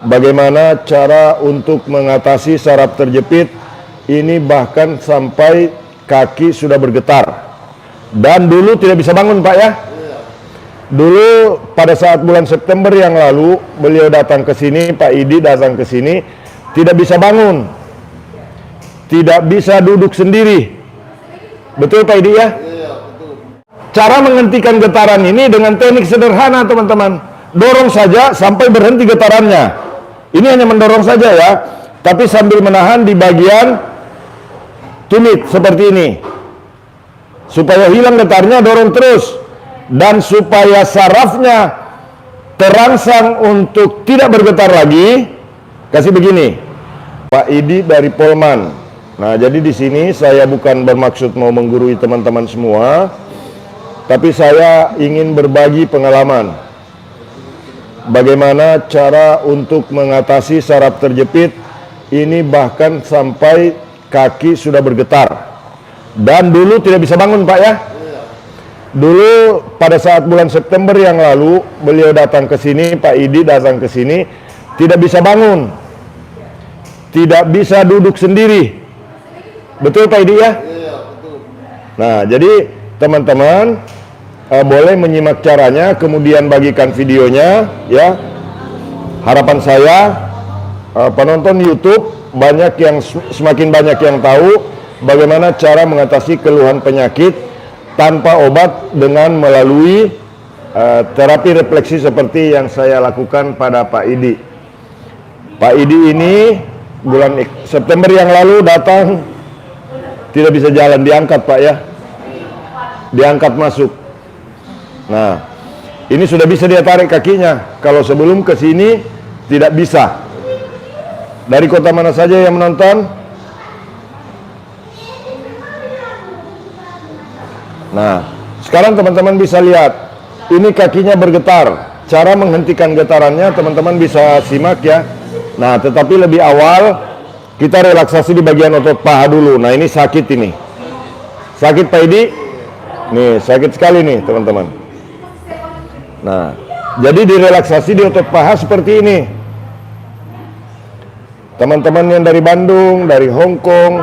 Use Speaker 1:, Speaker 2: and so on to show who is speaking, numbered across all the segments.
Speaker 1: bagaimana cara untuk mengatasi saraf terjepit ini, bahkan sampai kaki sudah bergetar. Dan dulu tidak bisa bangun, Pak, ya. Dulu pada saat bulan September yang lalu beliau datang ke sini, Pak Idi datang ke sini, tidak bisa bangun, tidak bisa duduk sendiri. Betul, Pak Idi, ya? Cara menghentikan getaran ini dengan teknik sederhana, teman-teman. Dorong saja sampai berhenti getarannya. Ini hanya mendorong saja, ya, tapi sambil menahan di bagian tumit seperti ini. Supaya hilang getarnya, dorong terus. Dan supaya sarafnya terangsang untuk tidak bergetar lagi, kasih begini. Pak Idi dari Polman. Nah, jadi di sini saya bukan bermaksud mau menggurui teman-teman semua, tapi saya ingin berbagi pengalaman. Bagaimana cara untuk mengatasi saraf terjepit ini, bahkan sampai kaki sudah bergetar. Dan dulu tidak bisa bangun, Pak, ya. Dulu pada saat bulan September yang lalu beliau datang ke sini, Pak Idi datang ke sini, tidak bisa bangun, tidak bisa duduk sendiri. Betul, Pak Idi, ya? Nah, jadi teman-teman boleh menyimak caranya, kemudian bagikan videonya, ya. Harapan saya penonton YouTube banyak yang semakin banyak yang tahu bagaimana cara mengatasi keluhan penyakit tanpa obat dengan melalui terapi refleksi seperti yang saya lakukan pada Pak Idi. Pak Idi ini bulan September yang lalu datang, tidak bisa jalan, diangkat, Pak, ya. Diangkat masuk. Nah, ini sudah bisa dia tarik kakinya. Kalau sebelum ke sini tidak bisa. Dari kota mana saja yang menonton? Nah, sekarang teman-teman bisa lihat, ini kakinya bergetar. Cara menghentikan getarannya teman-teman bisa simak, ya. Nah, tetapi lebih awal kita relaksasi di bagian otot paha dulu. Nah, ini sakit ini. Sakit, Pak Idi? Nih, sakit sekali nih, teman-teman. Nah, jadi direlaksasi di otot paha seperti ini. Teman-teman yang dari Bandung, dari Hong Kong,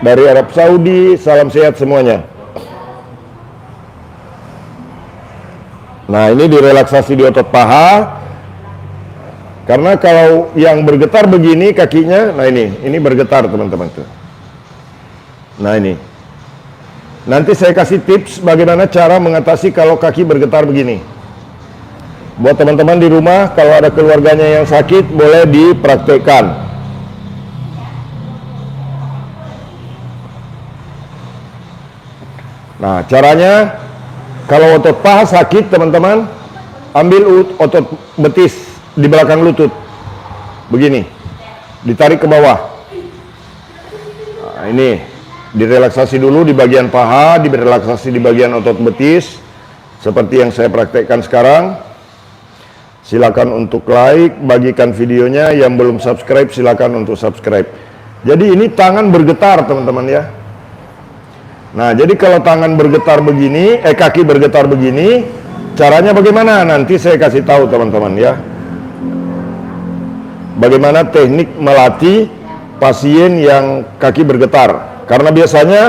Speaker 1: dari Arab Saudi, salam sehat semuanya. Nah, ini direlaksasi di otot paha. Karena kalau yang bergetar begini kakinya, nah ini bergetar, teman-teman tuh. Nah, ini. Nanti saya kasih tips bagaimana cara mengatasi kalau kaki bergetar begini. Buat teman-teman di rumah, kalau ada keluarganya yang sakit, boleh dipraktekkan. Nah, caranya, kalau otot paha sakit, teman-teman, ambil otot betis di belakang lutut. Begini. Ditarik ke bawah. Nah, ini. Direlaksasi dulu di bagian paha, direlaksasi di bagian otot betis. Seperti yang saya praktekkan sekarang. Silakan untuk like, bagikan videonya. Yang belum subscribe, silakan untuk subscribe. Jadi ini tangan bergetar, teman-teman, ya. Nah, jadi kalau tangan bergetar begini, kaki bergetar begini, caranya bagaimana? Nanti saya kasih tahu, teman-teman, ya. Bagaimana teknik melatih pasien yang kaki bergetar. Karena biasanya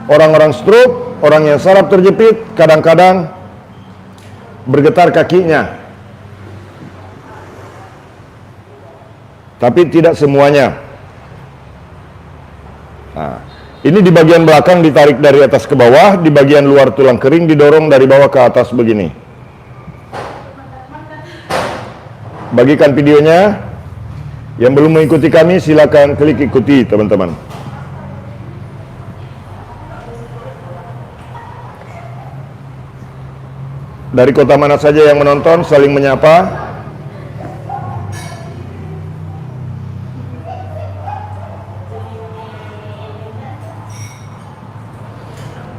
Speaker 1: orang-orang stroke, orang yang saraf terjepit, kadang-kadang bergetar kakinya. Tapi tidak semuanya. Nah, ini di bagian belakang ditarik dari atas ke bawah, di bagian luar tulang kering didorong dari bawah ke atas begini. Bagikan videonya. Yang belum mengikuti kami silakan klik ikuti, teman-teman. Dari kota mana saja yang menonton, saling menyapa.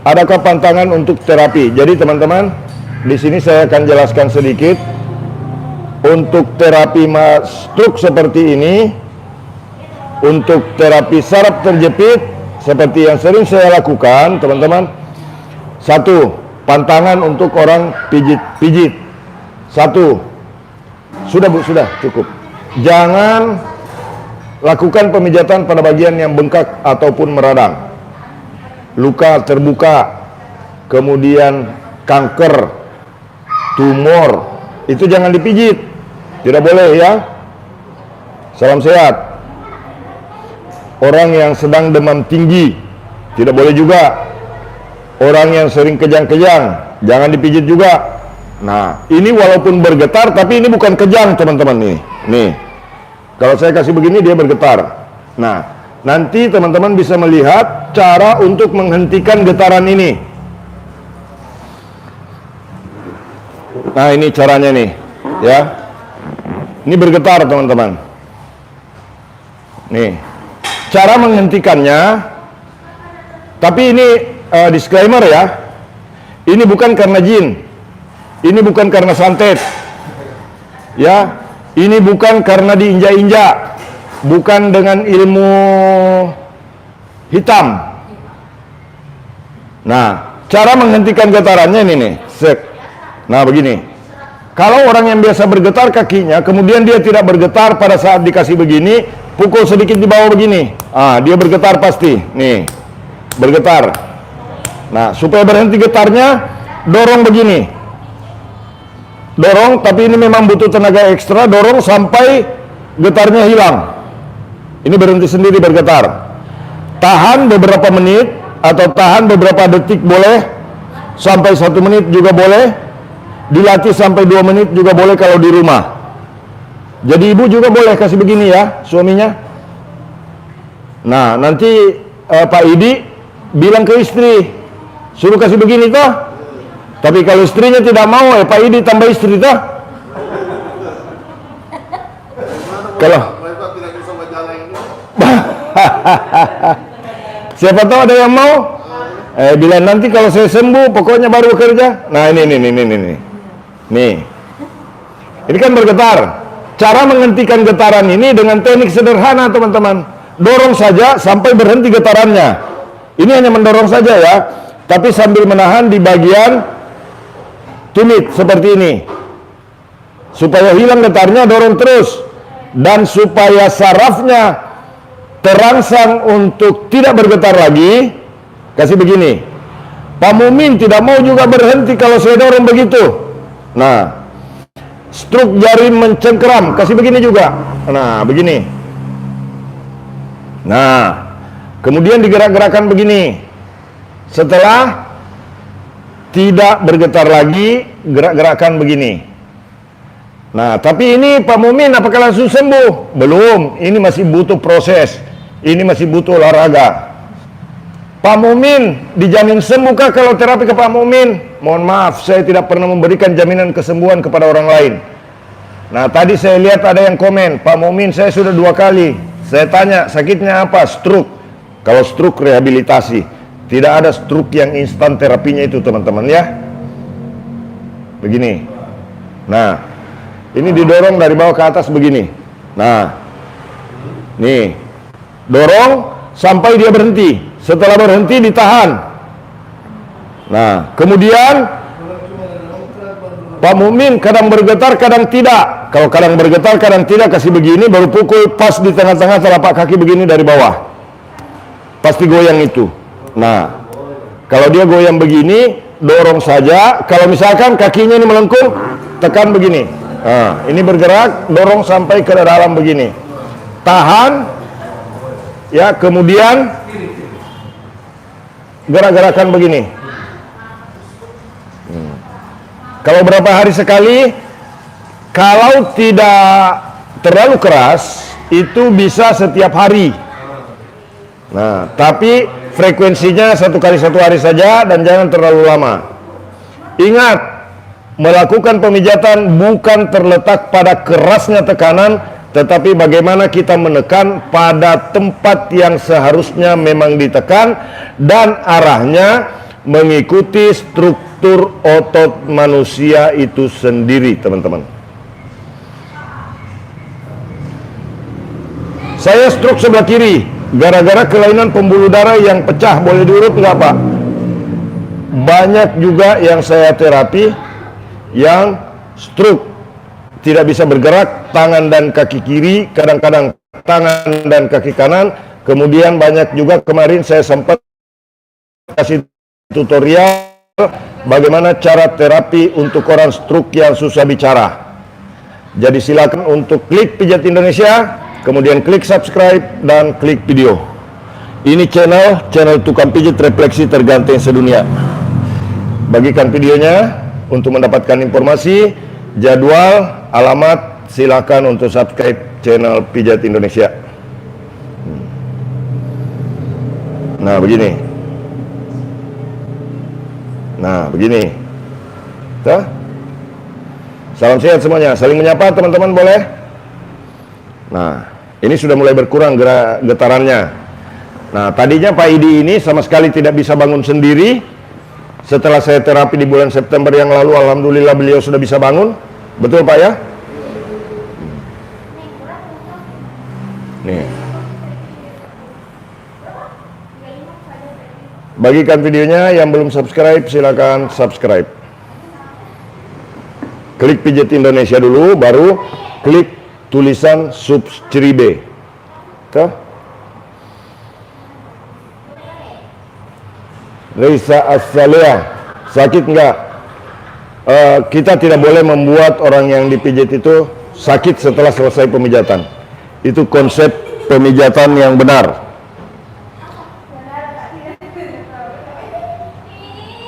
Speaker 1: Adakah pantangan untuk terapi? Jadi teman-teman, di sini saya akan jelaskan sedikit. Untuk terapi stroke seperti ini, untuk terapi saraf terjepit seperti yang sering saya lakukan, teman-teman. Satu, pantangan untuk orang pijit-pijit. Satu. Sudah, Bu, sudah, cukup. jangan lakukan pemijatan pada bagian yang bengkak ataupun meradang. Luka terbuka, kemudian kanker, tumor, itu jangan dipijit. Tidak boleh ya. Salam sehat. Orang yang sedang demam tinggi, tidak boleh juga. Orang yang sering kejang-kejang, jangan dipijit juga. Nah, ini walaupun bergetar, tapi ini bukan kejang teman-teman nih. Nih, kalau saya kasih begini dia bergetar. Nah, nanti teman-teman bisa melihat cara untuk menghentikan getaran ini. Nah, ini caranya nih, ya. Ini bergetar teman-teman. Nih, cara menghentikannya. Tapi ini disclaimer ya. Ini bukan karena jin. Ini bukan karena santet. Ya, ini bukan karena diinjak-injak. Bukan dengan ilmu hitam. Nah, cara menghentikan getarannya ini nih. Set. Nah, begini. Kalau orang yang biasa bergetar kakinya, kemudian dia tidak bergetar pada saat dikasih begini, pukul sedikit di bawah begini. Ah, dia bergetar pasti. Nih, bergetar. Nah, supaya berhenti getarnya, dorong begini. Dorong, tapi ini memang butuh tenaga ekstra. Dorong sampai getarnya hilang. Ini berhenti sendiri bergetar. Tahan beberapa menit atau tahan beberapa detik boleh. Sampai 1 menit juga boleh. Dilatih sampai 2 menit juga boleh kalau di rumah. Jadi ibu juga boleh kasih begini ya, suaminya. Nah, nanti Pak Idi bilang ke istri, suruh kasih begini toh. Tapi kalau istrinya tidak mau, Pak Idi tambah istri toh. Kalau siapa tahu ada yang mau. Bilang nanti kalau saya sembuh, pokoknya baru bekerja. Nah, ini. Nih. Ini kan bergetar. Cara menghentikan getaran ini dengan teknik sederhana, teman-teman. Dorong saja sampai berhenti getarannya. Ini hanya mendorong saja ya, tapi sambil menahan di bagian tumit seperti ini. Supaya hilang getarnya, dorong terus. Dan supaya sarafnya terangsang untuk tidak bergetar lagi, kasih begini. Pak Mumin tidak mau juga berhenti kalau saya dorong begitu. Nah, stroke jari mencengkeram, kasih begini juga. Nah, begini. Nah, kemudian digerak-gerakan begini. Setelah tidak bergetar lagi, gerak-gerakan begini. Nah, tapi ini Pak Mumin apakah langsung sembuh? Belum, ini masih butuh proses. Ini masih butuh olahraga. Pak Mumin dijamin sembuhkah kalau terapi ke Pak Mumin? Mohon maaf, saya tidak pernah memberikan jaminan kesembuhan kepada orang lain. Nah, tadi saya lihat ada yang komen, Pak Mumin saya sudah 2 kali. Saya tanya, sakitnya apa? Stroke. Kalau stroke rehabilitasi. Tidak ada stroke yang instan terapinya itu, teman-teman ya. Begini. Nah, ini didorong dari bawah ke atas begini. Nah, nih, dorong sampai dia berhenti. Setelah berhenti ditahan. Nah, kemudian Pak Mumin kadang bergetar, kadang tidak. Kalau kadang bergetar, kadang tidak, kasih begini, baru pukul pas di tengah-tengah telapak kaki begini dari bawah. Pasti goyang itu. Nah, kalau dia goyang begini, dorong saja. Kalau misalkan kakinya ini melengkung, tekan begini. Nah, ini bergerak, dorong sampai ke dalam begini. Tahan, ya, kemudian gerak-gerakan begini. Kalau berapa hari sekali? Kalau tidak terlalu keras, itu bisa setiap hari. Nah, tapi frekuensinya 1 kali 1 hari saja dan jangan terlalu lama. Ingat, melakukan pemijatan bukan terletak pada kerasnya tekanan, tetapi bagaimana kita menekan pada tempat yang seharusnya memang ditekan dan arahnya mengikuti struktur otot manusia itu sendiri, teman-teman. Saya stroke sebelah kiri gara-gara kelainan pembuluh darah yang pecah. Boleh diurut nggak, Pak? Banyak juga yang saya terapi yang stroke, tidak bisa bergerak, tangan dan kaki kiri, kadang-kadang tangan dan kaki kanan. Kemudian banyak juga kemarin saya sempat kasih tutorial bagaimana cara terapi untuk orang stroke yang susah bicara. Jadi silakan untuk klik Pijat Indonesia, kemudian klik subscribe dan klik video. Ini channel tukang pijat refleksi terganteng sedunia. Bagikan videonya untuk mendapatkan informasi, jadwal, alamat. Silakan untuk subscribe channel Pijat Indonesia. Nah begini. Tuh. Salam sehat semuanya. Saling menyapa teman-teman boleh? Nah, ini sudah mulai berkurang getarannya. Nah, tadinya Pak Idi ini sama sekali tidak bisa bangun sendiri. Setelah saya terapi di bulan September yang lalu, alhamdulillah beliau sudah bisa bangun. Betul Pak ya? Nih. Bagikan videonya, yang belum subscribe silakan subscribe. Klik Pijat Indonesia dulu, baru klik tulisan subscribe. Tuh. Reza Asalia, sakit enggak? Kita tidak boleh membuat orang yang dipijat itu sakit setelah selesai pemijatan. Itu konsep pemijatan yang benar.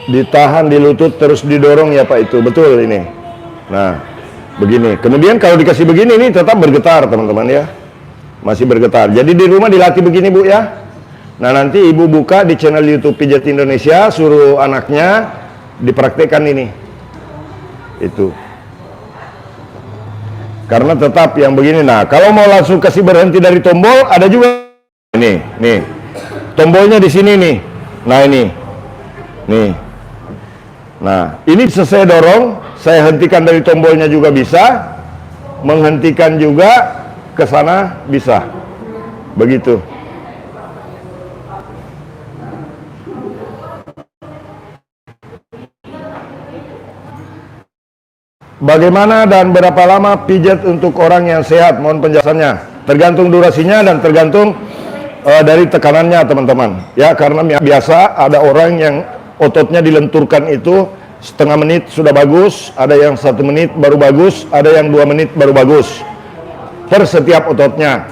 Speaker 1: Ditahan di lutut terus didorong ya Pak, itu betul ini. Nah begini, kemudian kalau dikasih begini ini tetap bergetar teman-teman ya, masih bergetar. Jadi di rumah dilatih begini Bu ya. Nah nanti ibu buka di channel YouTube Pijat Indonesia, suruh anaknya dipraktekkan ini. Itu karena tetap yang begini. Nah kalau mau langsung kasih berhenti dari tombol, ada juga ini, nih tombolnya di sini nih. Nah ini, nih. Nah ini bisa saya dorong, saya hentikan dari tombolnya juga bisa, menghentikan juga ke sana bisa, begitu. Bagaimana dan berapa lama pijat untuk orang yang sehat? Mohon penjelasannya. Tergantung durasinya dan tergantung dari tekanannya teman-teman. Ya karena biasa ada orang yang ototnya dilenturkan itu setengah menit sudah bagus, ada yang 1 menit baru bagus, ada yang 2 menit baru bagus per setiap ototnya.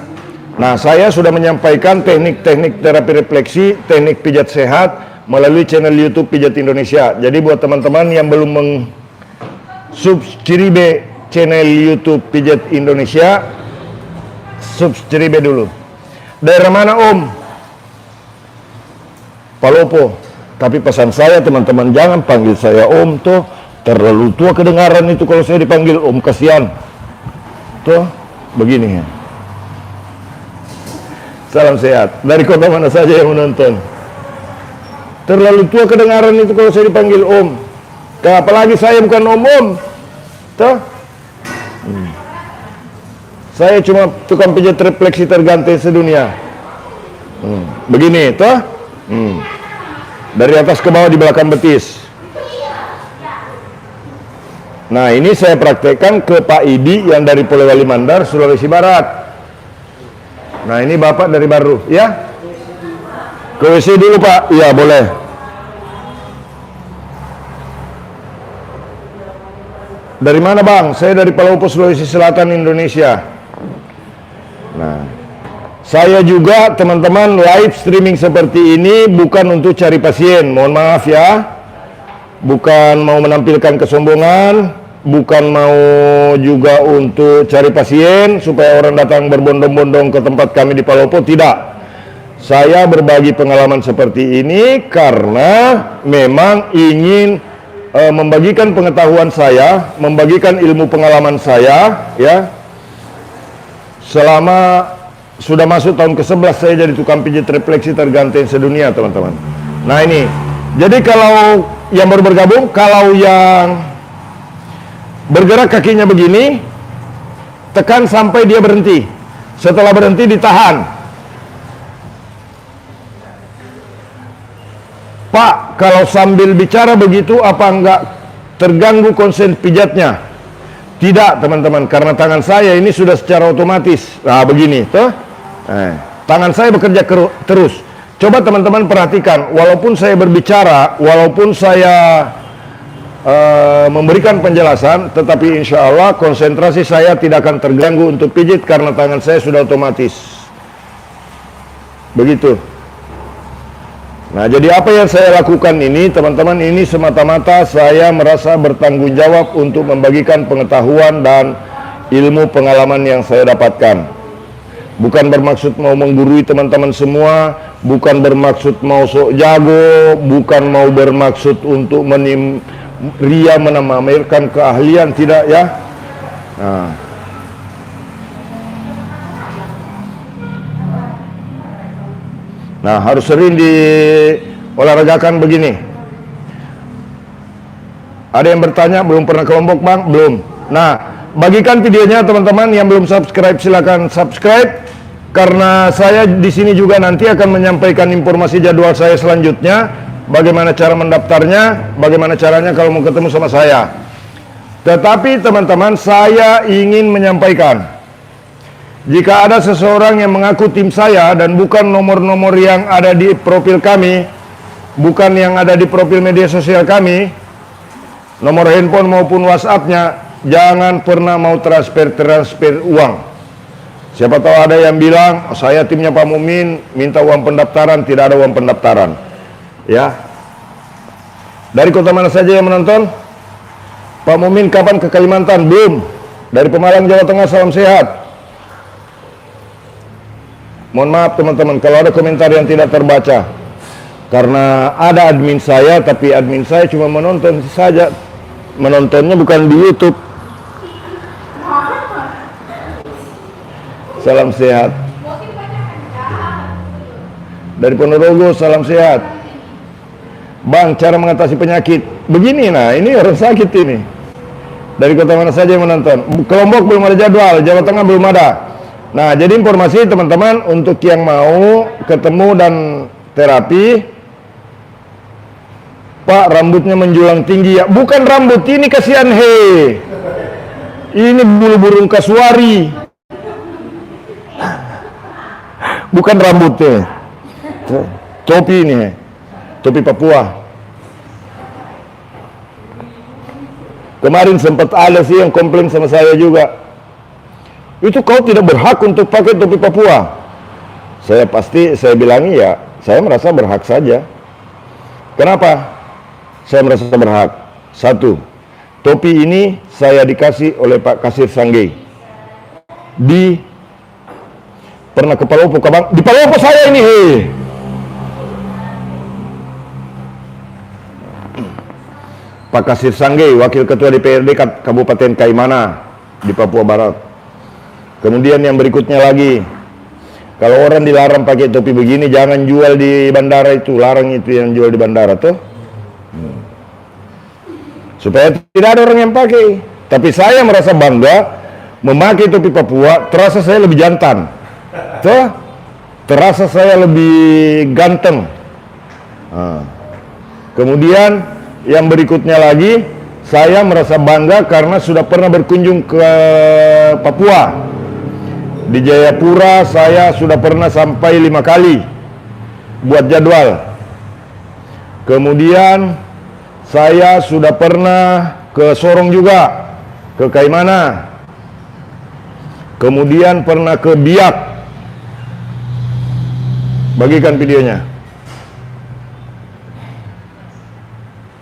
Speaker 1: Nah saya sudah menyampaikan teknik-teknik terapi refleksi, teknik pijat sehat melalui channel YouTube Pijat Indonesia. Jadi buat teman-teman yang belum subscribe channel YouTube Pijat Indonesia, subscribe dulu. Daerah mana Om? Palopo. Tapi pesan saya teman-teman, jangan panggil saya Om tuh, terlalu tua kedengaran itu kalau saya dipanggil Om, kasihan. Tuh, begini ya. Salam sehat. Dari kota mana saja yang menonton? Terlalu tua kedengaran itu kalau saya dipanggil Om. Apalagi saya bukan Om. Tuh. Saya cuma tukang pijat refleksi terganteng sedunia. Begini, tuh. Dari atas ke bawah di belakang betis. Nah ini saya praktekkan ke Pak Idi yang dari Polewali Mandar, Sulawesi Barat. Nah ini Bapak dari Baru, ya? Ke WC dulu Pak, iya boleh. Dari mana Bang? Saya dari Palopo, Sulawesi Selatan, Indonesia. Nah saya juga teman-teman live streaming seperti ini bukan untuk cari pasien, mohon maaf ya. Bukan mau menampilkan kesombongan, bukan mau juga untuk cari pasien supaya orang datang berbondong-bondong ke tempat kami di Palopo, tidak. Saya berbagi pengalaman seperti ini karena memang ingin membagikan pengetahuan saya, membagikan ilmu pengalaman saya ya. Selama sudah masuk tahun ke-11 saya jadi tukang pijat refleksi terganteng sedunia teman-teman. Nah ini, jadi kalau yang baru bergabung, kalau yang bergerak kakinya begini, tekan sampai dia berhenti. Setelah berhenti ditahan. Pak, kalau sambil bicara begitu apa enggak terganggu konsen pijatnya? Tidak teman-teman, karena tangan saya ini sudah secara otomatis. Nah begini, tuh. Tangan saya bekerja terus. Coba teman-teman perhatikan, walaupun saya berbicara, walaupun saya memberikan penjelasan, tetapi insya Allah konsentrasi saya tidak akan terganggu untuk pijit karena tangan saya sudah otomatis. Begitu. Nah, jadi apa yang saya lakukan ini, teman-teman, ini semata-mata saya merasa bertanggung jawab untuk membagikan pengetahuan dan ilmu pengalaman yang saya dapatkan. Bukan bermaksud mau menggurui teman-teman semua, bukan bermaksud mau sok jago, bukan mau bermaksud untuk ria memamerkan keahlian, tidak ya. Nah, harus sering diolahragakan begini. Ada yang bertanya, belum pernah ke Lombok Bang? Belum. Nah, bagikan videonya teman-teman. Yang belum subscribe silakan subscribe. Karena saya di sini juga nanti akan menyampaikan informasi jadwal saya selanjutnya. Bagaimana cara mendaftarnya, bagaimana caranya kalau mau ketemu sama saya. Tetapi teman-teman, saya ingin menyampaikan, jika ada seseorang yang mengaku tim saya dan bukan nomor-nomor yang ada di profil kami, bukan yang ada di profil media sosial kami, nomor handphone maupun WhatsApp-nya, jangan pernah mau transfer uang. Siapa tahu ada yang bilang, oh, saya timnya Pak Mumin, minta uang pendaftaran, tidak ada uang pendaftaran. Ya. Dari kota mana saja yang menonton? Pak Mumin kapan ke Kalimantan? Belum. Dari Pemalang, Jawa Tengah, salam sehat. Mohon maaf teman-teman kalau ada komentar yang tidak terbaca, karena ada admin saya, tapi admin saya cuma menonton saja, menontonnya bukan di YouTube. Salam sehat. Dari Ponorogo, salam sehat. Bang, cara mengatasi penyakit begini. Nah, ini orang sakit ini. Dari kota mana saja yang menonton? Ke Lombok belum ada jadwal, Jawa Tengah belum ada. Nah, jadi informasi teman-teman untuk yang mau ketemu dan terapi. Pak, rambutnya menjulang tinggi ya. Bukan rambut, ini kasihan he. Ini bulu burung kasuari. Bukan rambutnya. Topi ini he. Topi Papua. Kemarin sempat ada sih yang komplain sama saya juga. Itu kau tidak berhak untuk pakai topi Papua. Saya bilangi ya, saya merasa berhak saja. Kenapa? Saya merasa berhak. Satu, topi ini saya dikasih oleh Pak Kasir Sangge. Pernah ke Palopo, Bang? Di Palopo saya ini, hei. Pak Kasir Sangge, Wakil Ketua DPRD Kabupaten Kaimana di Papua Barat. Kemudian yang berikutnya lagi, kalau orang dilarang pakai topi begini, jangan jual di bandara itu, larang itu yang jual di bandara tuh. Supaya tidak ada orang yang pakai. Tapi saya merasa bangga memakai topi Papua, terasa saya lebih jantan. Tuh, terasa saya lebih ganteng. Kemudian yang berikutnya lagi, saya merasa bangga karena sudah pernah berkunjung ke Papua. Di Jayapura saya sudah pernah sampai 5 kali buat jadwal. Kemudian saya sudah pernah ke Sorong juga, ke Kaimana. Kemudian pernah ke Biak. Bagikan videonya.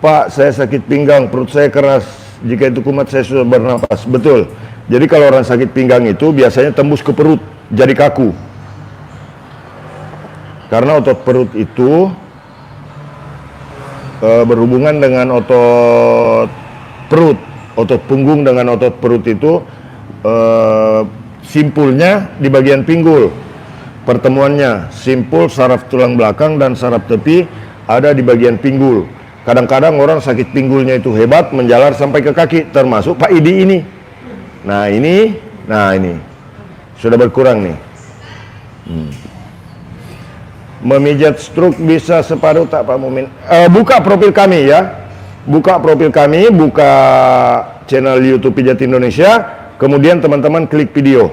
Speaker 1: Pak, saya sakit pinggang, perut saya keras. Jika itu kumat saya sudah bernapas. Betul. Jadi kalau orang sakit pinggang itu biasanya tembus ke perut, jadi kaku. Karena otot perut itu berhubungan dengan otot perut. Otot punggung dengan otot perut itu simpulnya di bagian pinggul. Pertemuannya simpul saraf tulang belakang dan saraf tepi ada di bagian pinggul. Kadang-kadang orang sakit pinggulnya itu hebat menjalar sampai ke kaki, termasuk Pak Idi ini. Nah ini sudah berkurang nih. Memijat stroke bisa separuh tak Pak Mumin? Buka profil kami ya, buka profil kami, buka channel YouTube Pijat Indonesia, kemudian teman-teman klik video.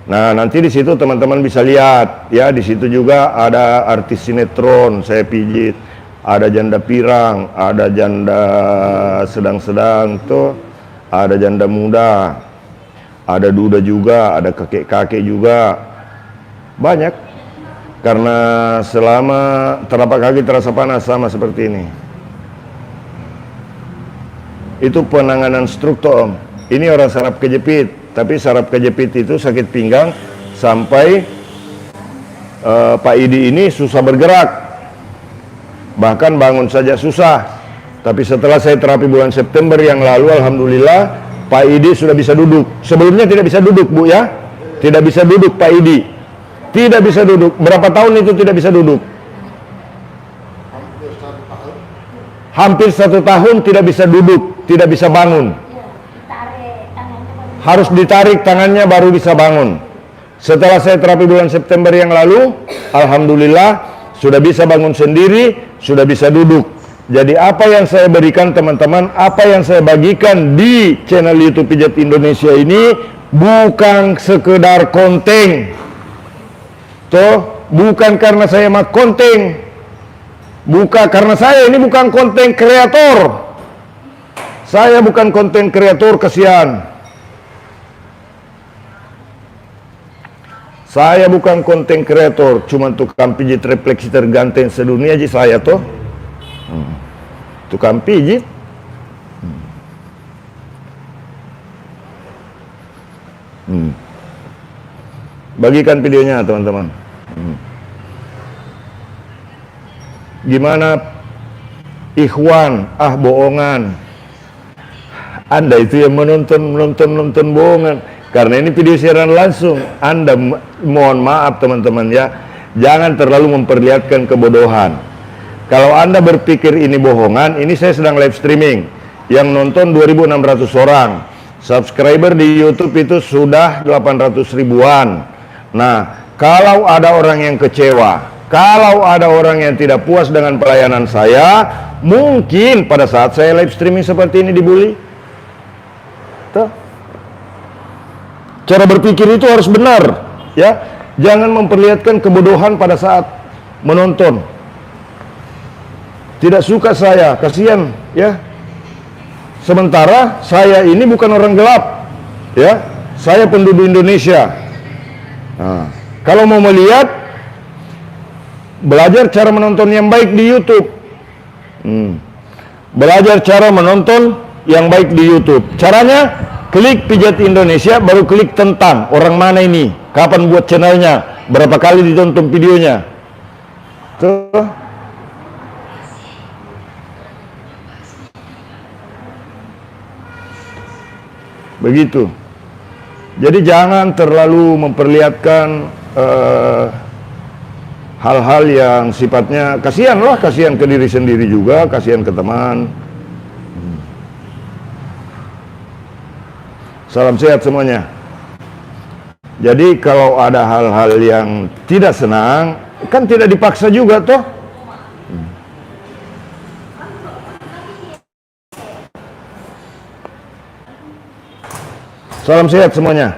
Speaker 1: Nah, nanti di situ teman-teman bisa lihat ya, di situ juga ada artis sinetron saya pijit, ada janda pirang, ada janda sedang-sedang tuh, ada janda muda, ada duda juga, ada kakek-kakek juga, banyak. Karena selama telapak kaki terasa panas sama seperti ini. Itu penanganan struktur, Om. Ini orang saraf kejepit, tapi saraf kejepit itu sakit pinggang sampai Pak Idi ini susah bergerak, bahkan bangun saja susah. Tapi setelah saya terapi bulan September yang lalu, alhamdulillah Pak Idi sudah bisa duduk. Sebelumnya tidak bisa duduk, Bu ya, tidak bisa duduk Pak Idi, tidak bisa duduk. Berapa tahun itu tidak bisa duduk? Hampir 1 tahun tidak bisa duduk, tidak bisa bangun. Harus ditarik tangannya baru bisa bangun. Setelah saya terapi bulan September yang lalu, alhamdulillah sudah bisa bangun sendiri, sudah bisa duduk. Jadi apa yang saya berikan teman-teman, apa yang saya bagikan di channel YouTube Pijat Indonesia ini bukan sekedar konten. Toh, bukan karena saya mah konten. Bukan karena saya ini bukan konten kreator. Saya bukan konten kreator, kasihan. Saya bukan konten kreator, cuma tukang pijit refleksi terganteng sedunia aja saya toh. Tukang pijit. Bagikan videonya teman-teman. Gimana ikhwan, bohongan. Anda itu yang menonton bohongan. Karena ini video siaran langsung. Anda mohon maaf teman-teman ya, jangan terlalu memperlihatkan kebodohan. Kalau Anda berpikir ini bohongan, ini saya sedang live streaming. Yang nonton 2.600 orang. Subscriber di YouTube itu sudah 800 ribuan. Nah, kalau ada orang yang kecewa, kalau ada orang yang tidak puas dengan pelayanan saya, mungkin pada saat saya live streaming seperti ini dibully. Tuh. Cara berpikir itu harus benar, ya. Jangan memperlihatkan kebodohan pada saat menonton. Tidak suka saya, kasihan, ya. Sementara saya ini bukan orang gelap, ya. Saya penduduk Indonesia. Nah, kalau mau melihat, belajar cara menonton yang baik di YouTube. Belajar cara menonton yang baik di YouTube. Caranya, klik Pijat Indonesia, baru klik tentang orang mana ini, kapan buat channelnya, berapa kali ditonton videonya. Tuh. Begitu. Jadi jangan terlalu memperlihatkan hal-hal yang sifatnya kasihan lah, kasihan ke diri sendiri juga, kasihan ke teman. Salam sehat semuanya. Jadi kalau ada hal-hal yang tidak senang, kan tidak dipaksa juga toh. Salam sehat semuanya.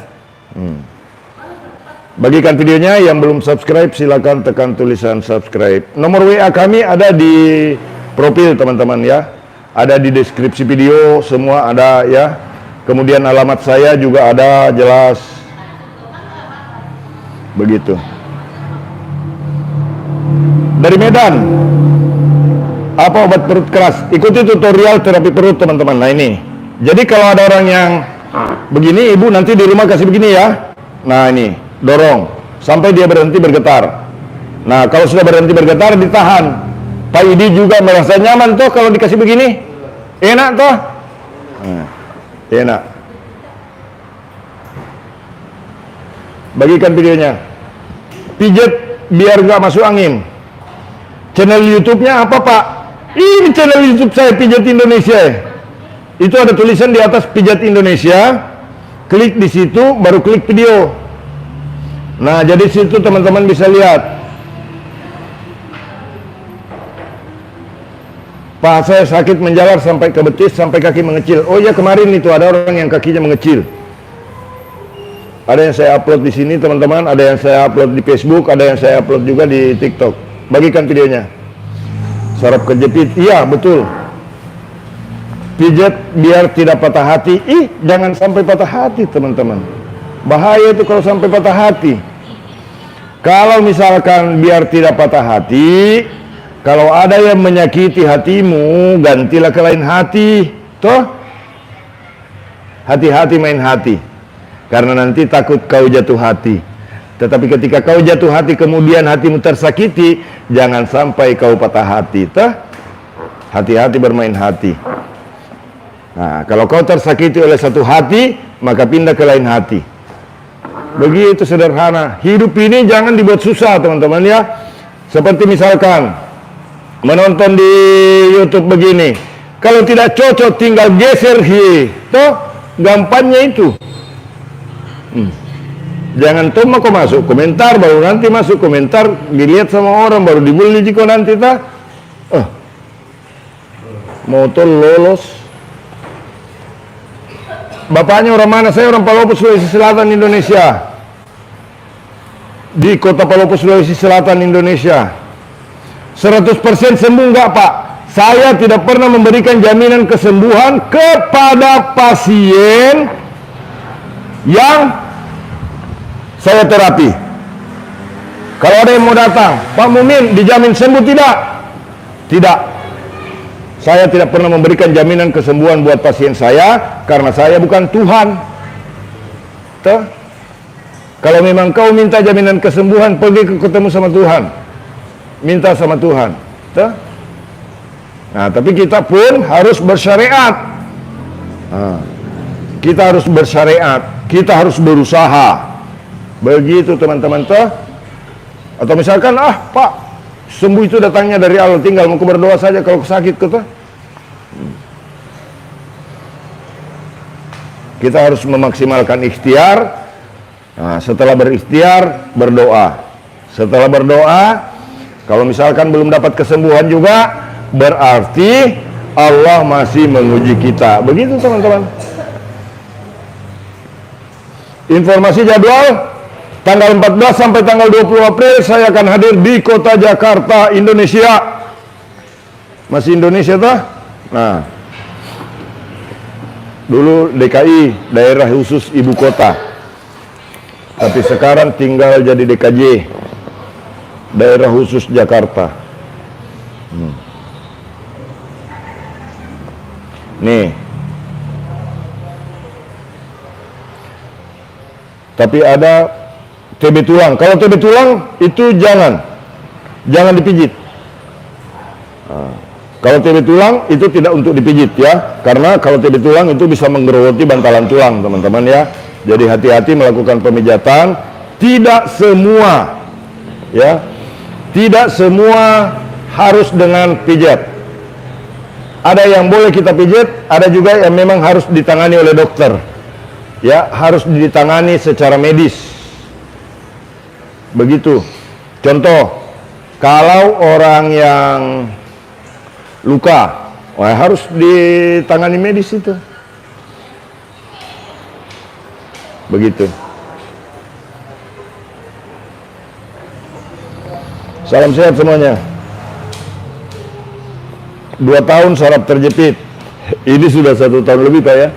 Speaker 1: Bagikan videonya, yang belum subscribe silakan tekan tulisan subscribe. Nomor WA kami ada di profil teman-teman ya. Ada di deskripsi video, semua ada ya. Kemudian alamat saya juga ada jelas. Begitu. Dari Medan. Apa obat perut keras? Ikuti tutorial terapi perut teman-teman. Nah ini. Jadi kalau ada orang yang begini, ibu nanti di rumah kasih begini ya. Nah ini, dorong sampai dia berhenti bergetar. Nah kalau sudah berhenti bergetar, ditahan. Pak Idi juga merasa nyaman toh kalau dikasih begini. Enak toh. Nah, enak. Bagikan videonya. Pijat biar gak masuk angin. Channel YouTube-nya apa Pak? Ini channel YouTube saya, Pijat Indonesia. Itu ada tulisan di atas Pijat Indonesia. Klik di situ, baru klik video. Nah, jadi situ teman-teman bisa lihat. Pak, saya sakit menjalar sampai ke betis, sampai kaki mengecil. Oh ya, kemarin itu ada orang yang kakinya mengecil. Ada yang saya upload di sini teman-teman, ada yang saya upload di Facebook, ada yang saya upload juga di TikTok. Bagikan videonya. Saraf kejepit, iya betul. Pijat biar tidak patah hati. Jangan sampai patah hati teman-teman. Bahaya itu kalau sampai patah hati. Kalau misalkan biar tidak patah hati, kalau ada yang menyakiti hatimu, gantilah ke lain hati. Toh? Hati-hati main hati. Karena nanti takut kau jatuh hati. Tetapi ketika kau jatuh hati kemudian hatimu tersakiti, jangan sampai kau patah hati. Toh? Hati-hati bermain hati. Nah, kalau kau tersakiti oleh satu hati, maka pindah ke lain hati. Begitu sederhana. Hidup ini jangan dibuat susah teman-teman ya. Seperti misalkan menonton di YouTube begini, kalau tidak cocok tinggal geser toh gampangnya itu. Jangan tuh kau masuk komentar, baru nanti masuk komentar dilihat sama orang, baru dibully jika nanti motor lolos. Bapaknya orang mana? Saya orang Palopo, Sulawesi Selatan, Indonesia. Di kota Palopo, Sulawesi Selatan, Indonesia. 100% sembuh enggak Pak? Saya tidak pernah memberikan jaminan kesembuhan kepada pasien yang saya terapi. Kalau ada yang mau datang, Pak Mumin dijamin sembuh tidak? Tidak. Saya tidak pernah memberikan jaminan kesembuhan buat pasien saya, karena saya bukan Tuhan. Tuh. Kalau memang kau minta jaminan kesembuhan, pergi ketemu sama Tuhan. Minta sama Tuhan. Tuh. Nah, tapi kita pun harus bersyariat. Kita harus bersyariat. Kita harus berusaha. Begitu teman-teman tuh. Atau misalkan, Pak, sembuh itu datangnya dari Allah, tinggal mau berdoa saja kalau sakit kita. Kita harus memaksimalkan ikhtiar. Nah, setelah berikhtiar, berdoa. Setelah berdoa, kalau misalkan belum dapat kesembuhan juga, berarti Allah masih menguji kita. Begitu teman-teman. Informasi jadwal tanggal 14 sampai tanggal 20 April saya akan hadir di kota Jakarta, Indonesia. Masih Indonesia toh? Nah, dulu DKI, daerah khusus ibu kota. Tapi sekarang tinggal jadi DKJ, daerah khusus Jakarta. Nih. Tapi ada TB tulang. Kalau TB tulang itu jangan dipijit. Kalau TB tulang itu tidak untuk dipijit ya, karena kalau TB tulang itu bisa menggerogoti bantalan tulang teman-teman ya. Jadi hati-hati melakukan pemijatan. Tidak semua ya, tidak semua harus dengan pijat. Ada yang boleh kita pijat, ada juga yang memang harus ditangani oleh dokter. Ya, harus ditangani secara medis. Begitu. Contoh, kalau orang yang luka, harus ditangani medis itu. Begitu. Salam sehat semuanya. 2 tahun saraf terjepit. Ini sudah 1 tahun lebih Pak ya.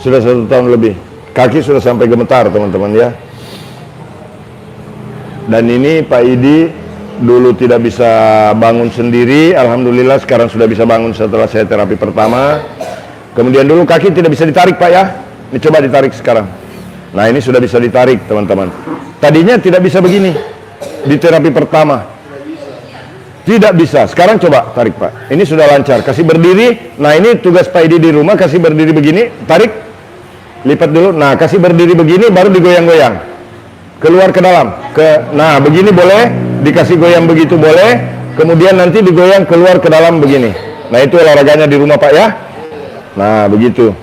Speaker 1: Sudah 1 tahun lebih. Kaki sudah sampai gemetar teman-teman ya. Dan ini Pak Idi dulu tidak bisa bangun sendiri. Alhamdulillah sekarang sudah bisa bangun setelah saya terapi pertama. Kemudian dulu kaki tidak bisa ditarik Pak ya. Ini coba ditarik sekarang. Nah ini sudah bisa ditarik teman-teman. Tadinya tidak bisa begini di terapi pertama. Tidak bisa. Sekarang coba tarik Pak. Ini sudah lancar. Kasih berdiri. Nah ini tugas Pak Idi di rumah. Kasih berdiri begini. Tarik. Lipat dulu. Nah kasih berdiri begini baru digoyang-goyang. Keluar ke dalam. Nah begini boleh. Dikasih goyang begitu boleh. Kemudian nanti digoyang keluar ke dalam begini. Nah itu olahraganya di rumah Pak ya. Nah begitu.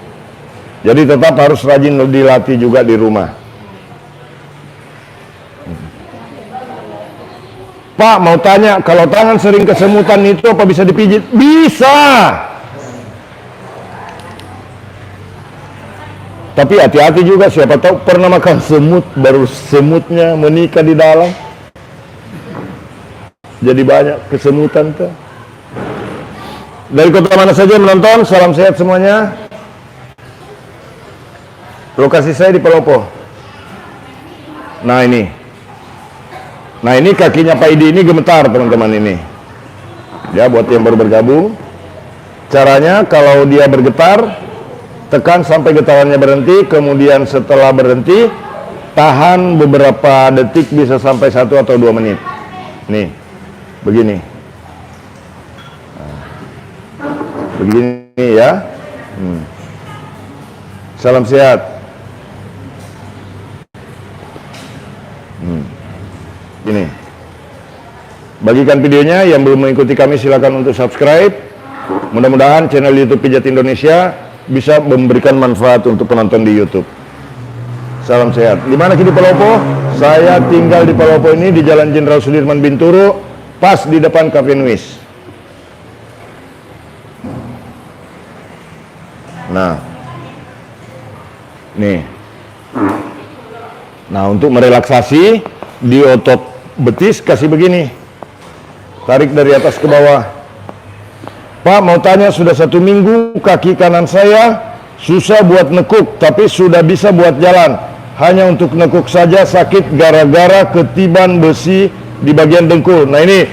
Speaker 1: Jadi tetap harus rajin dilatih juga di rumah. Pak mau tanya, kalau tangan sering kesemutan itu apa bisa dipijit? Bisa. Tapi hati-hati juga, siapa tahu pernah makan semut, baru semutnya menikah di dalam. Jadi banyak kesemutan tuh. Dari kota mana saja menonton, salam sehat semuanya. Lokasi saya di Palopo. Nah ini kakinya Pak Idi ini gemetar teman-teman ini. Ya buat yang baru bergabung. Caranya kalau dia bergetar, tekan sampai getarannya berhenti, kemudian setelah berhenti, tahan beberapa detik bisa sampai 1 atau 2 menit. Nih, begini. Nah, begini ya. Salam sehat. Ini. Bagikan videonya, yang belum mengikuti kami silakan untuk subscribe. Mudah-mudahan channel YouTube Pijat Indonesia bisa memberikan manfaat untuk penonton di YouTube. Salam sehat. Di mana di Palopo? Saya tinggal di Palopo ini di Jalan Jenderal Sudirman Binturu, pas di depan Cafe Nuis. Nah, nih. Nah, untuk merelaksasi di otot betis kasih begini, tarik dari atas ke bawah. Pak mau tanya, sudah 1 minggu kaki kanan saya susah buat nekuk, tapi sudah bisa buat jalan. Hanya untuk nekuk saja sakit gara-gara ketiban besi di bagian dengkul. Nah ini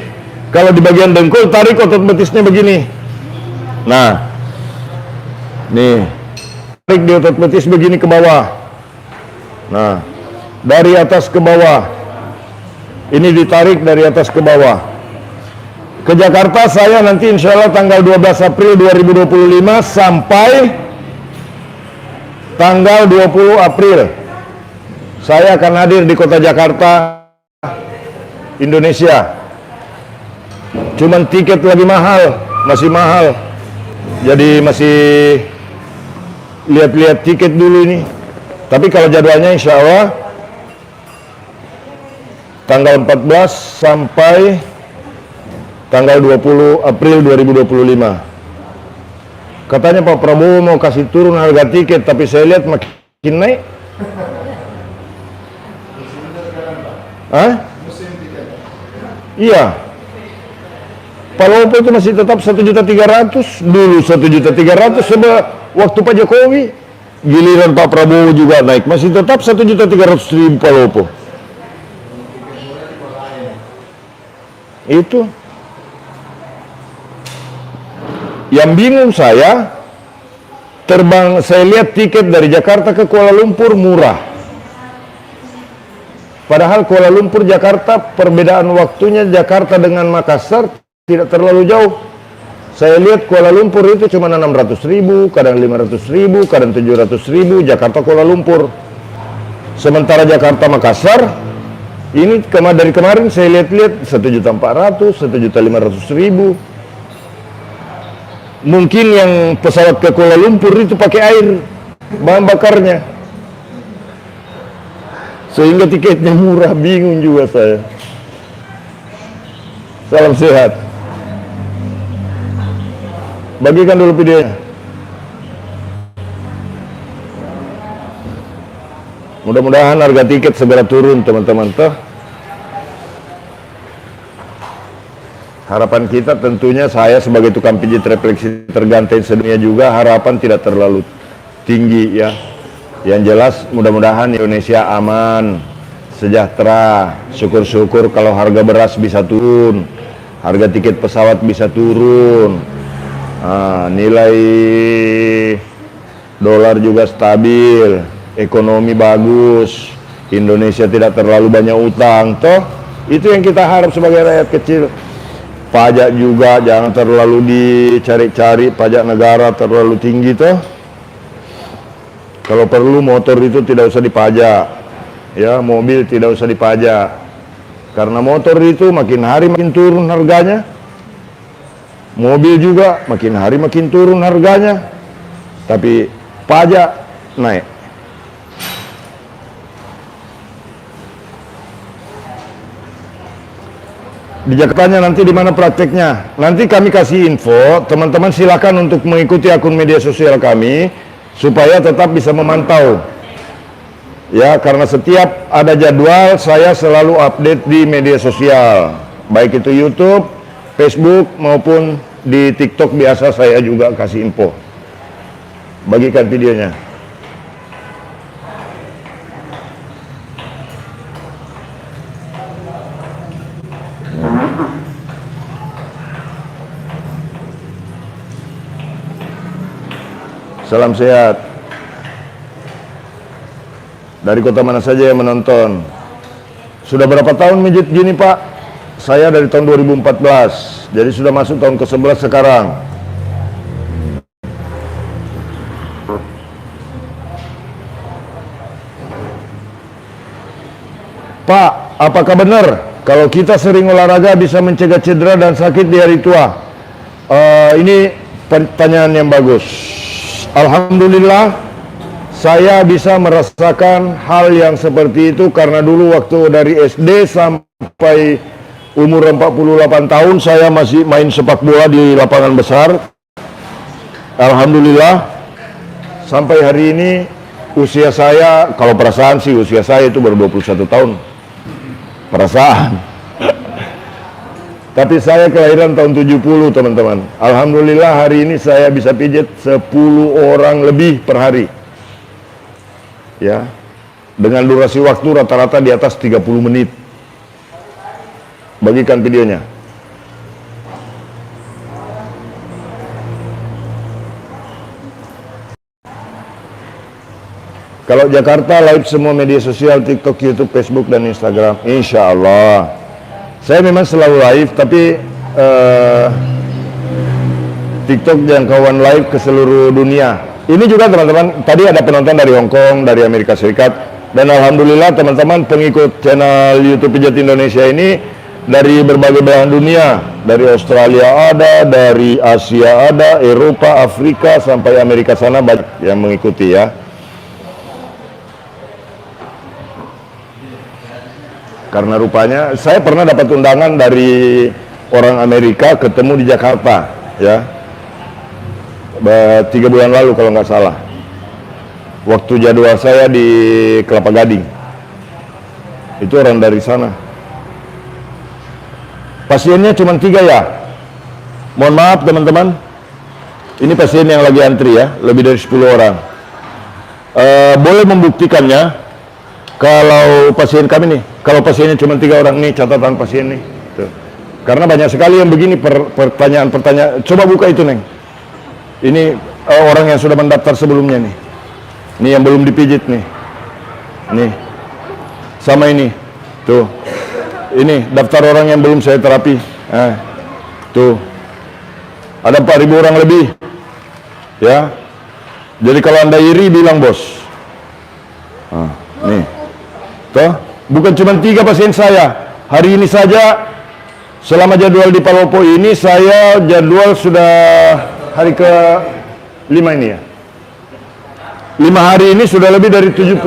Speaker 1: kalau di bagian dengkul, tarik otot betisnya begini. Nah nih, tarik di otot betis begini ke bawah. Nah dari atas ke bawah. Ini ditarik dari atas ke bawah. Ke Jakarta saya nanti insya Allah tanggal 12 April 2025 sampai tanggal 20 April. Saya akan hadir di kota Jakarta, Indonesia. Cuman tiket lagi mahal, masih mahal. Jadi masih lihat-lihat tiket dulu ini. Tapi kalau jadwalnya insya Allah tanggal 14 sampai tanggal 20 April 2025. Katanya Pak Prabowo mau kasih turun harga tiket, tapi saya lihat makin naik. Hah? Iya. Palopo itu masih tetap 1.300.000 dulu, 1.300.000 sebab waktu Pak Jokowi. Giliran Pak Prabowo juga naik, masih tetap 1.300.000 Palopo. Itu yang bingung saya, saya lihat tiket dari Jakarta ke Kuala Lumpur murah, padahal Kuala Lumpur Jakarta perbedaan waktunya Jakarta dengan Makassar tidak terlalu jauh. Saya lihat Kuala Lumpur itu cuma 600.000, kadang 500.000, kadang 700.000 Jakarta Kuala Lumpur. Sementara Jakarta Makassar ini dari kemarin saya lihat-lihat 1.400.000, 1.500.000. Mungkin yang pesawat ke Kuala Lumpur itu pakai air bahan bakarnya, sehingga tiketnya murah. Bingung juga saya. Salam sehat. Bagikan dulu videonya. Mudah-mudahan harga tiket segera turun teman-teman. Harapan kita tentunya, saya sebagai tukang pijit refleksi terganteng sedunia juga, harapan tidak terlalu tinggi ya. Yang jelas mudah-mudahan Indonesia aman, sejahtera. Syukur-syukur kalau harga beras bisa turun, harga tiket pesawat bisa turun, nilai dolar juga stabil, ekonomi bagus, Indonesia tidak terlalu banyak utang. Toh itu yang kita harap sebagai rakyat kecil. Pajak juga jangan terlalu dicari-cari, pajak negara terlalu tinggi toh. Kalau perlu motor itu tidak usah dipajak, ya, mobil tidak usah dipajak, karena motor itu makin hari makin turun harganya, mobil juga makin hari makin turun harganya, tapi pajak naik. Di Jakartanya nanti di mana prakteknya? Nanti kami kasih info, teman-teman silakan untuk mengikuti akun media sosial kami supaya tetap bisa memantau. Ya, karena setiap ada jadwal saya selalu update di media sosial, baik itu YouTube, Facebook maupun di TikTok biasa saya juga kasih info. Bagikan videonya. Salam sehat. Dari kota mana saja yang menonton? Sudah berapa tahun mijit gini Pak? Saya dari tahun 2014. Jadi sudah masuk tahun ke-11 sekarang. Pak, apakah benar kalau kita sering olahraga bisa mencegah cedera dan sakit di hari tua? Ini pertanyaan yang bagus. Alhamdulillah, saya bisa merasakan hal yang seperti itu karena dulu waktu dari SD sampai umur 48 tahun saya masih main sepak bola di lapangan besar. Alhamdulillah, sampai hari ini usia saya, kalau perasaan sih usia saya itu baru 21 tahun. Perasaan. Tapi saya kelahiran tahun 70 teman-teman. Alhamdulillah hari ini saya bisa pijit 10 orang lebih per hari. Ya, dengan durasi waktu rata-rata di atas 30 menit. Bagikan videonya. Kalau Jakarta live semua media sosial, TikTok, YouTube, Facebook, dan Instagram. Insya Allah. Saya memang selalu live, tapi TikTok jangkauan live ke seluruh dunia. Ini juga teman-teman, tadi ada penonton dari Hong Kong, dari Amerika Serikat, dan alhamdulillah teman-teman pengikut channel YouTube Pijat Indonesia ini dari berbagai belahan dunia, dari Australia ada, dari Asia ada, Eropa, Afrika, sampai Amerika sana banyak yang mengikuti ya. Karena rupanya saya pernah dapat undangan dari orang Amerika ketemu di Jakarta ya, 3 bulan lalu kalau nggak salah, waktu jadwal saya di Kelapa Gading. Itu orang dari sana. Pasiennya cuma 3 ya, mohon maaf teman-teman, ini pasien yang lagi antri ya, lebih dari 10 orang. Boleh membuktikannya kalau pasien kami nih, kalau pasiennya cuma 3 orang, nih catatan pasien nih. Tuh. Karena banyak sekali yang begini pertanyaan-pertanyaan. Coba buka itu Neng. Ini orang yang sudah mendaftar sebelumnya nih. Ini yang belum dipijit nih. Nih. Sama ini. Tuh. Ini daftar orang yang belum saya terapi. Tuh. Ada 4.000 orang lebih. Ya. Jadi kalau Anda iri bilang bos. Nih. Tuh, bukan cuma 3 pasien saya. Hari ini saja, selama jadwal di Palopo ini, saya jadwal sudah hari ke-5 ini ya. 5 hari ini sudah lebih dari 70.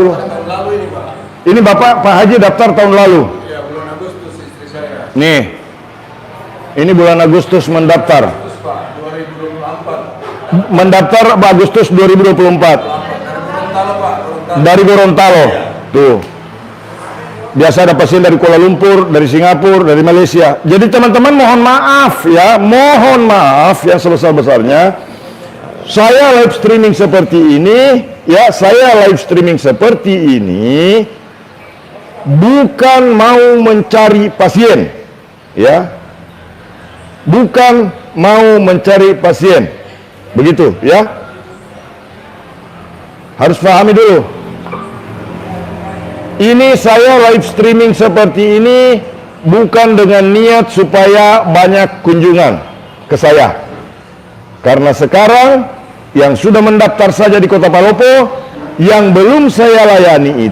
Speaker 1: Ini Bapak, Pak Haji daftar tahun lalu. Iya, bulan Agustus istri saya. Nih, ini bulan Agustus mendaftar. Mendaftar Agustus 2024. Dari Gorontalo. Tuh. Biasa ada pasien dari Kuala Lumpur, dari Singapura, dari Malaysia. Jadi teman-teman mohon maaf ya, mohon maaf yang sebesar-besarnya. Saya live streaming seperti ini, ya saya live streaming seperti ini bukan mau mencari pasien, ya. Bukan mau mencari pasien. Begitu, ya. Harus pahami dulu. Ini saya live streaming seperti ini bukan dengan niat supaya banyak kunjungan ke saya. Karena sekarang yang sudah mendaftar saja di Kota Palopo, yang belum saya layani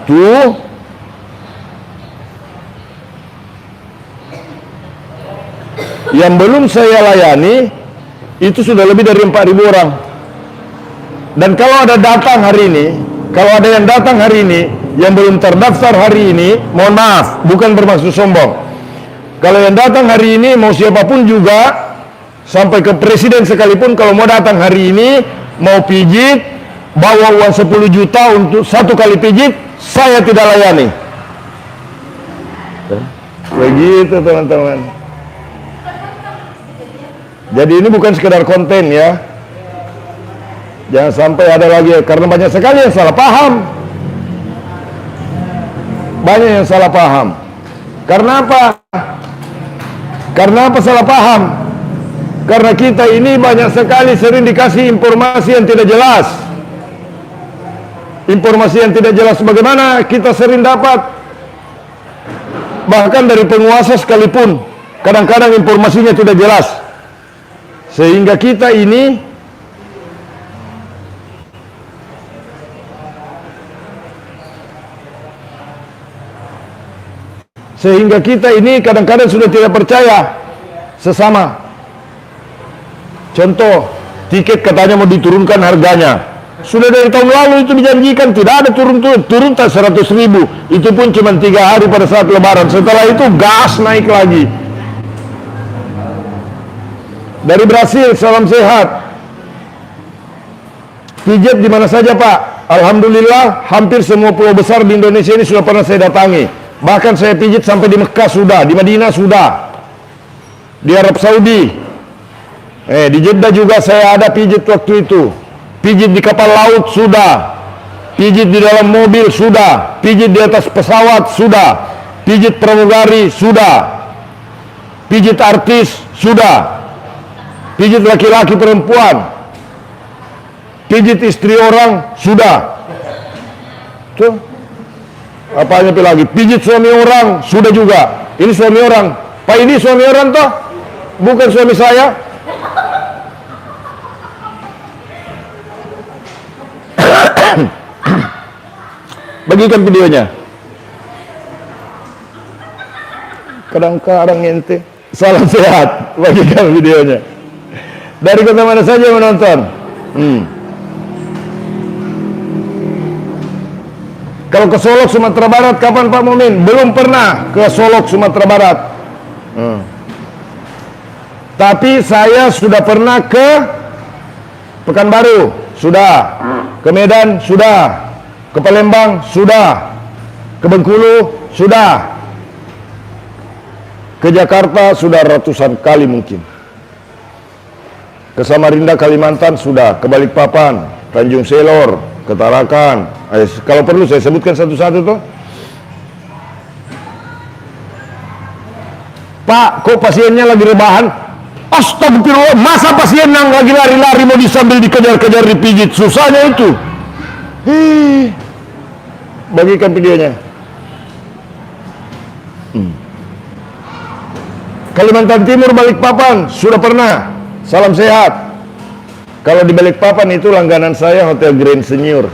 Speaker 1: itu sudah lebih dari 4.000 orang. Dan kalau ada datang hari ini, kalau ada yang datang hari ini yang belum terdaftar hari ini, mohon maaf, bukan bermaksud sombong. Kalau yang datang hari ini mau siapapun juga, sampai ke presiden sekalipun, kalau mau datang hari ini mau pijit, bawa uang 10 juta untuk 1 kali pijit, saya tidak layani. Begitu teman-teman. Jadi ini bukan sekedar konten ya. Jangan sampai ada lagi, karena banyak sekali yang salah paham. Banyak yang salah paham. Karena apa? Karena apa salah paham? Karena kita ini banyak sekali sering dikasih informasi yang tidak jelas. Informasi yang tidak jelas bagaimana kita sering dapat. Bahkan dari penguasa sekalipun, kadang-kadang informasinya tidak jelas. Sehingga kita ini kadang-kadang sudah tidak percaya sesama. Contoh, tiket katanya mau diturunkan harganya. Sudah dari tahun lalu itu dijanjikan, tidak ada turun tak 100.000. Itu pun cuma 3 hari pada saat lebaran. Setelah itu gas naik lagi. Dari Brasil, salam sehat. Pijat di mana saja Pak? Alhamdulillah, hampir semua pulau besar di Indonesia ini sudah pernah saya datangi. Bahkan saya pijit sampai di Mekah sudah, di Madinah sudah, di Arab Saudi, di Jeddah juga saya ada pijit waktu itu. Pijit di kapal laut sudah, pijit di dalam mobil sudah, pijit di atas pesawat sudah, pijit pramugari sudah, pijit artis sudah, pijit laki-laki perempuan, pijit istri orang sudah. Tuh, apanya lagi? Pijit suami orang sudah juga. Ini suami orang. Pak, ini suami orang toh? Bukan suami saya. Bagikan videonya. Kadang-kadang ente. Salam sehat. Bagikan videonya. Dari kota mana saja menonton? Kalau ke Solok, Sumatera Barat, kapan Pak Mumin? Belum pernah ke Solok, Sumatera Barat. Tapi saya sudah pernah ke Pekanbaru, sudah. Ke Medan, sudah. Ke Palembang, sudah. Ke Bengkulu, sudah. Ke Jakarta, sudah ratusan kali mungkin. Ke Samarinda, Kalimantan, sudah. Ke Balikpapan, Tanjung Selor, ke Tarakan. Kalau perlu saya sebutkan satu-satu tuh. Pak, kok pasiennya lagi rebahan? Astagfirullah, masa pasien yang lagi lari-lari mau disambil dikejar-kejar dipijit? Susahnya itu. Bagikan videonya. Kalimantan Timur, Balikpapan, sudah pernah. Salam sehat. Kalau di Balikpapan itu langganan saya Hotel Grand Senior.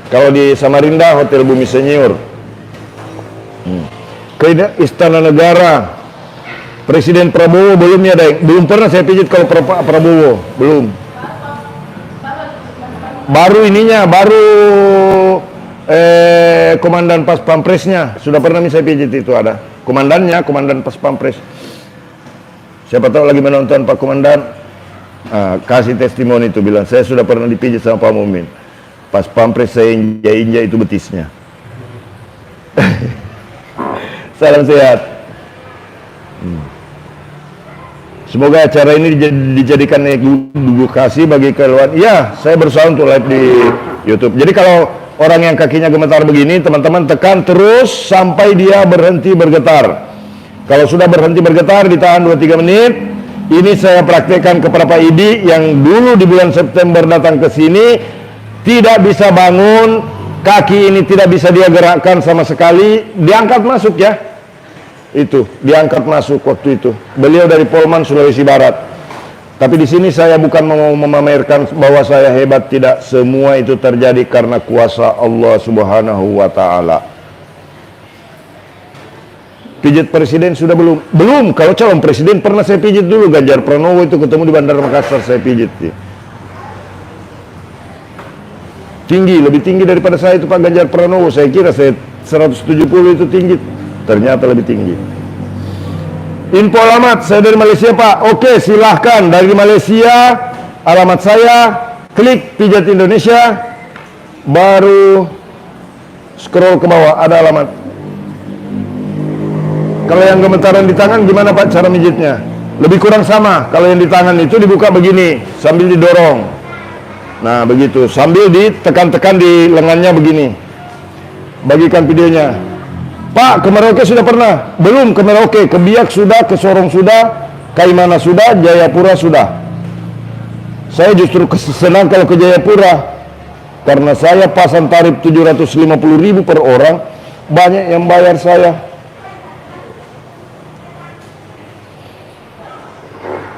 Speaker 1: Kalau di Samarinda Hotel Bumi Senior. Ke Istana Negara, Presiden Prabowo belum pernah saya pijit kalau Prabowo, belum. Baru Komandan Pas Pampresnya sudah pernah saya pijit, itu ada. Komandannya, Komandan Pas Pampres. Siapa tahu lagi menonton Pak Komandan, kasih testimoni itu, bilang saya sudah pernah dipijit sama Pak Mumin. Pas Pampres saya injak-injak itu betisnya. Salam sehat. Semoga acara ini dijadikan edukasi bagi keluarga. Ya, saya berusaha untuk live di YouTube. Jadi kalau orang yang kakinya gemetar begini, teman-teman tekan terus sampai dia berhenti bergetar. Kalau sudah berhenti bergetar, ditahan 2-3 menit. Ini saya praktekkan kepada Pak Idi yang dulu di bulan September datang ke sini, tidak bisa bangun, kaki ini tidak bisa dia gerakkan sama sekali, diangkat masuk ya. Itu diangkat masuk waktu itu. Beliau dari Polman, Sulawesi Barat. Tapi di sini saya bukan mau memamerkan bahwa saya hebat, tidak. Semua itu terjadi karena kuasa Allah Subhanahu wa taala. Pijit presiden sudah belum? Belum. Kalau calon presiden pernah saya pijit dulu, Ganjar Pranowo itu ketemu di Bandar Makassar, saya pijit ya. Tinggi, lebih tinggi daripada saya itu Pak Ganjar Pranowo. Saya kira saya 170 itu tinggi. ternyata lebih tinggi. Info alamat, saya dari Malaysia Pak. Oke, silahkan dari Malaysia. Alamat saya, klik Pijat Indonesia, baru scroll ke bawah, ada alamat. Kalau yang gemetaran di tangan gimana Pak cara mijitnya? Lebih kurang sama. Kalau yang di tangan itu dibuka begini sambil didorong. Nah begitu, sambil ditekan-tekan di lengannya begini. Bagikan videonya. Pak, ke Merauke sudah pernah? Belum ke Merauke, ke Biak sudah, ke Sorong sudah, Kaimana sudah, Jayapura sudah. Saya justru senang kalau ke Jayapura, karena saya pasang tarif 750.000 per orang, banyak yang bayar saya.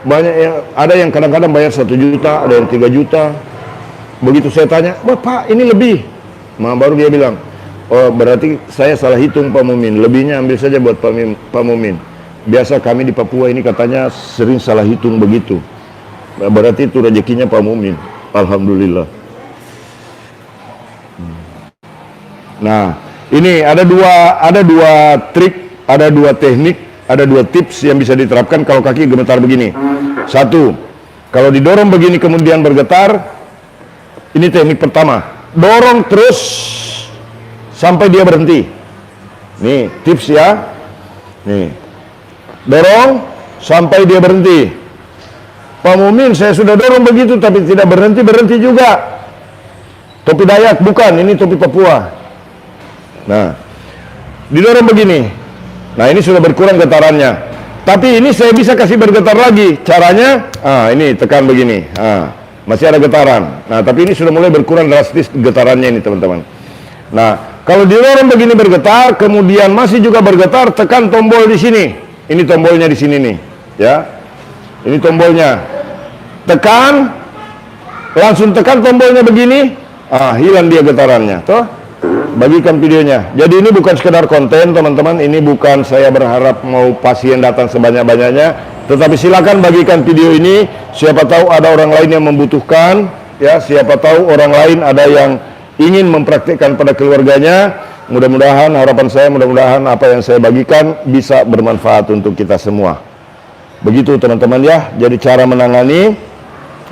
Speaker 1: Banyak yang, ada yang kadang-kadang bayar 1 juta, ada yang 3 juta. Begitu saya tanya, Bapak ini lebih. Nah, baru dia bilang, oh berarti saya salah hitung Pak Mumin, lebihnya ambil saja buat Pak Mumin. Biasa kami di Papua ini katanya sering salah hitung begitu. Nah, berarti itu rezekinya Pak Mumin. Alhamdulillah. Nah, ini ada dua trik, ada dua teknik, ada dua tips yang bisa diterapkan kalau kaki gemetar begini. Satu, kalau didorong begini kemudian bergetar, ini teknik pertama. Dorong terus sampai dia berhenti. Nih, tips ya. Nih. Dorong sampai dia berhenti. Pak Mumin, saya sudah dorong begitu tapi tidak berhenti juga. Topi Dayak bukan, ini topi Papua. Nah, didorong begini. Nah, ini sudah berkurang getarannya. Tapi ini saya bisa kasih bergetar lagi. Caranya, ini tekan begini. Masih ada getaran. Nah, tapi ini sudah mulai berkurang drastis getarannya ini, teman-teman. Nah, kalau didorong begini bergetar, kemudian masih juga bergetar, tekan tombol di sini. Ini tombolnya di sini nih, ya. Ini tombolnya. Tekan, langsung tekan tombolnya begini. Hilang dia getarannya, toh. Bagikan videonya. Jadi ini bukan sekedar konten teman-teman, ini bukan saya berharap mau pasien datang sebanyak-banyaknya, tetapi silakan bagikan video ini. Siapa tahu ada orang lain yang membutuhkan, ya. Siapa tahu orang lain ada yang ingin mempraktikkan pada keluarganya. Mudah-mudahan, harapan saya mudah-mudahan apa yang saya bagikan bisa bermanfaat untuk kita semua. Begitu teman-teman ya. Jadi cara menangani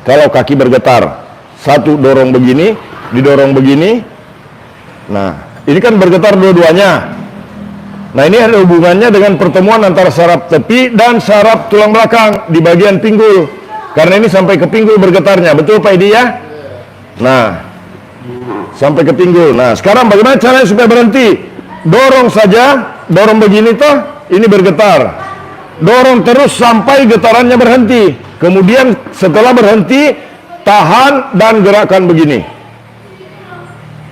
Speaker 1: kalau kaki bergetar. Satu, dorong begini, didorong begini. Nah, ini kan bergetar dua-duanya. Nah, ini ada hubungannya dengan pertemuan antara saraf tepi dan saraf tulang belakang di bagian pinggul. Karena ini sampai ke pinggul bergetarnya. Betul Pak Edi ya? Nah, sampai ke pinggul. Nah, sekarang bagaimana caranya supaya berhenti? Dorong saja, dorong begini toh, ini bergetar. Dorong terus sampai getarannya berhenti. Kemudian setelah berhenti, tahan dan gerakkan begini.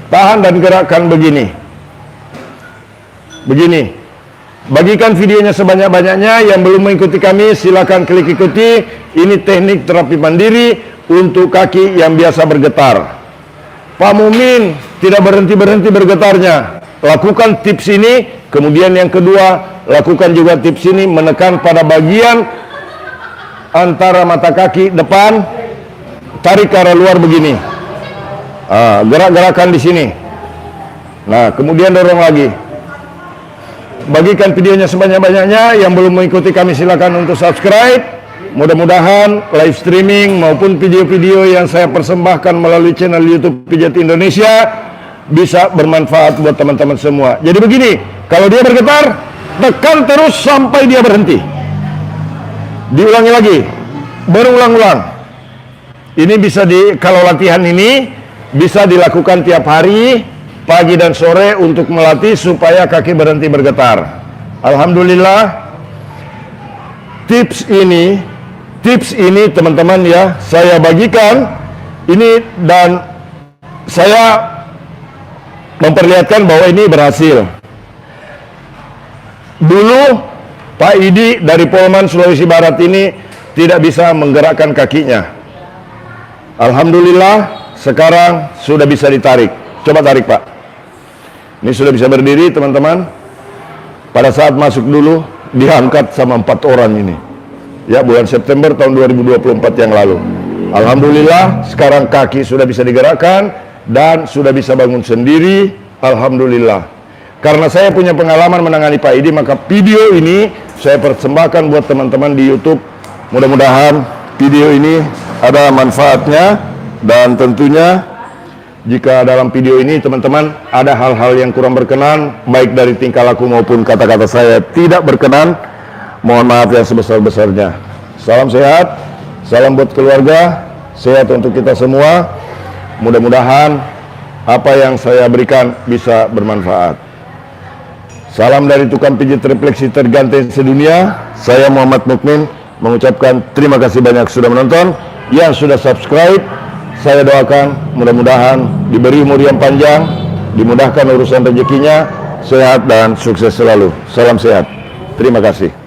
Speaker 1: Tahan dan gerakkan begini. Begini. Bagikan videonya sebanyak-banyaknya. Yang belum mengikuti kami silakan klik ikuti. Ini teknik terapi mandiri untuk kaki yang biasa bergetar. Pak Mumin tidak berhenti-berhenti bergetarnya. Lakukan tips ini. Kemudian yang kedua, lakukan juga tips ini, menekan pada bagian antara mata kaki depan. Tarik ke arah luar begini. Gerak-gerakan di sini. Nah, kemudian dorong lagi. Bagikan videonya sebanyak-banyaknya. Yang belum mengikuti kami silakan untuk subscribe. Mudah-mudahan live streaming maupun video-video yang saya persembahkan melalui channel YouTube Pijat Indonesia bisa bermanfaat buat teman-teman semua. Jadi begini, kalau dia bergetar, tekan terus sampai dia berhenti. Diulangi lagi, berulang-ulang. Ini bisa kalau latihan ini bisa dilakukan tiap hari, pagi dan sore untuk melatih supaya kaki berhenti bergetar. Alhamdulillah, tips ini teman-teman ya, saya bagikan ini dan saya memperlihatkan bahwa ini berhasil. Dulu Pak Idi dari Polman Sulawesi Barat ini tidak bisa menggerakkan kakinya. Alhamdulillah sekarang sudah bisa ditarik. Coba tarik Pak. Ini sudah bisa berdiri teman-teman. Pada saat masuk dulu diangkat sama 4 orang ini. Ya, bulan September tahun 2024 yang lalu. Alhamdulillah sekarang kaki sudah bisa digerakkan dan sudah bisa bangun sendiri. Alhamdulillah. Karena saya punya pengalaman menangani Pak Idi, maka video ini saya persembahkan buat teman-teman di YouTube. Mudah-mudahan video ini ada manfaatnya, dan tentunya jika dalam video ini teman-teman ada hal-hal yang kurang berkenan, baik dari tingkah laku maupun kata-kata saya tidak berkenan, mohon maaf yang sebesar-besarnya. Salam sehat, salam buat keluarga, sehat untuk kita semua. Mudah-mudahan apa yang saya berikan bisa bermanfaat. Salam dari tukang pijit refleksi terganteng sedunia. Saya Muhammad Mukmin mengucapkan terima kasih banyak sudah menonton. Yang sudah subscribe, saya doakan mudah-mudahan diberi umur yang panjang, dimudahkan urusan rezekinya, sehat dan sukses selalu. Salam sehat. Terima kasih.